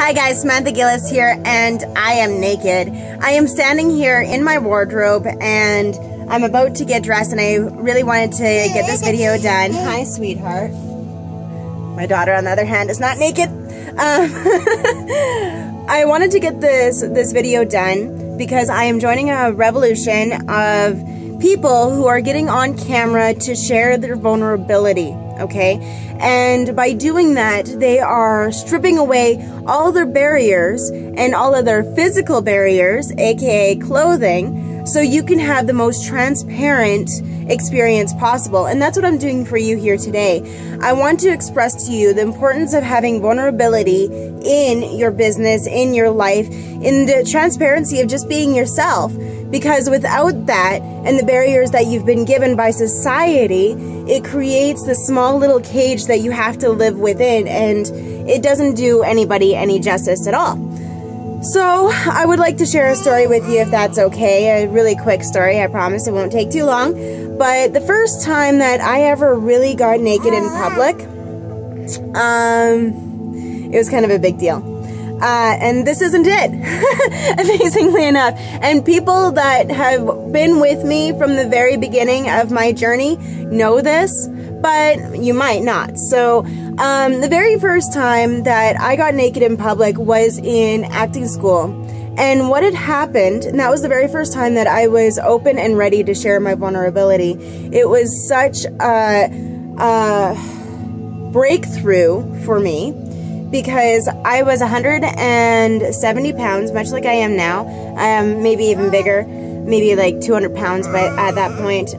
Hi guys, Samantha Gillis here, and I am naked. I am standing here in my wardrobe and I'm about to get dressed, and I really wanted to get this video done. Hi sweetheart. My daughter on the other hand is not naked. I wanted to get this video done because I am joining a revolution of people who are getting on camera to share their vulnerability, okay? And by doing that, they are stripping away all their barriers and all of their physical barriers, aka clothing, so you can have the most transparent experience possible. And that's what I'm doing for you here today. I want to express to you the importance of having vulnerability in your business, in your life, in the transparency of just being yourself. Because without that and the barriers that you've been given by society, it creates this small little cage that you have to live within, and it doesn't do anybody any justice at all. So I would like to share a story with you, if that's okay. A really quick story, I promise it won't take too long. But the first time that I ever really got naked in public, it was kind of a big deal. And this isn't it, amazingly enough. And people that have been with me from the very beginning of my journey know this, but you might not. So the very first time that I got naked in public was in acting school. And what had happened, and that was the very first time that I was open and ready to share my vulnerability. It was such a breakthrough for me, because I was 170 pounds, much like I am now. Maybe even bigger, maybe like 200 pounds at that point.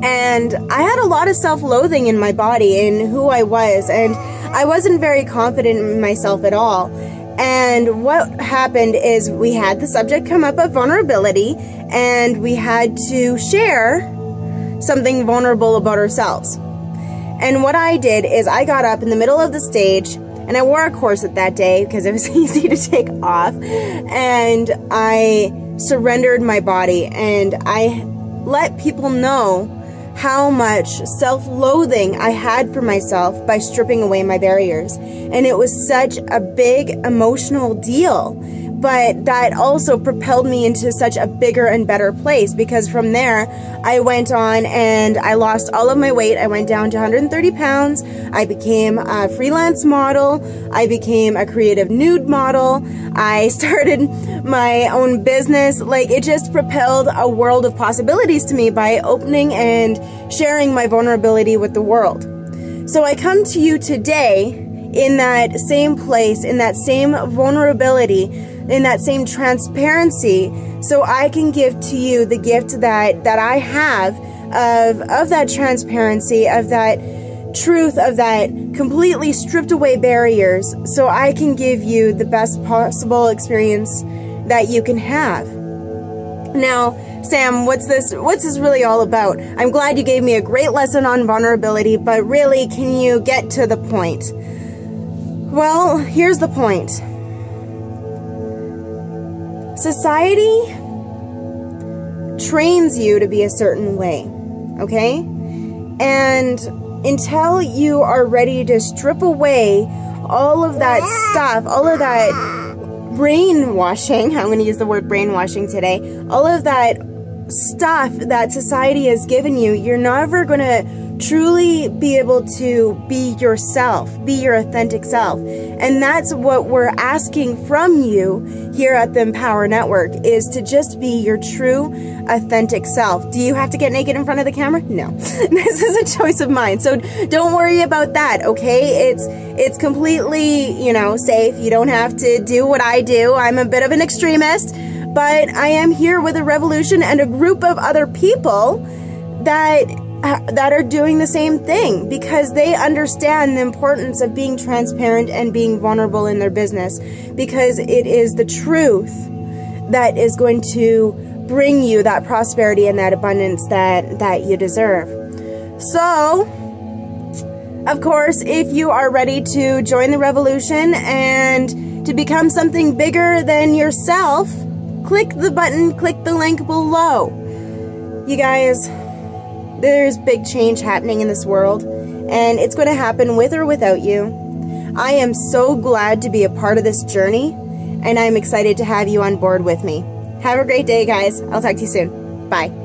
And I had a lot of self-loathing in my body and who I was, and I wasn't very confident in myself at all. And what happened is we had the subject come up of vulnerability, and we had to share something vulnerable about ourselves. And what I did is I got up in the middle of the stage, and I wore a corset that day because it was easy to take off, and I surrendered my body, and I let people know how much self-loathing I had for myself by stripping away my barriers. And it was such a big emotional deal, but that also propelled me into such a bigger and better place, because from there I went on and I lost all of my weight. I went down to 130 pounds. I became a freelance model. I became a creative nude model. I started my own business. Like, it just propelled a world of possibilities to me by opening and sharing my vulnerability with the world. So I come to you today in that same place, in that same vulnerability, in that same transparency, so I can give to you the gift that I have of that transparency, of that truth, of that completely stripped away barriers, so I can give you the best possible experience that you can have. Now, Sam, what's this really all about? I'm glad you gave me a great lesson on vulnerability, but really, can you get to the point? Well, here's the point. Society trains you to be a certain way, okay? And until you are ready to strip away all of that stuff, all of that brainwashing, I'm going to use the word brainwashing today, all of that stuff that society has given you, you're never going to truly be able to be yourself, be your authentic self. And that's what we're asking from you here at the Empower Network, is to just be your true, authentic self. Do you have to get naked in front of the camera? No. This is a choice of mine. So don't worry about that, okay? It's completely, safe. You don't have to do what I do. I'm a bit of an extremist, but I am here with a revolution and a group of other people that are doing the same thing, because they understand the importance of being transparent and being vulnerable in their business, because it is the truth that is going to bring you that prosperity and that abundance that you deserve. So, of course, if you are ready to join the revolution and to become something bigger than yourself, click the button, click the link below. You guys, there's big change happening in this world, and it's going to happen with or without you. I am so glad to be a part of this journey, and I'm excited to have you on board with me. Have a great day, guys. I'll talk to you soon. Bye.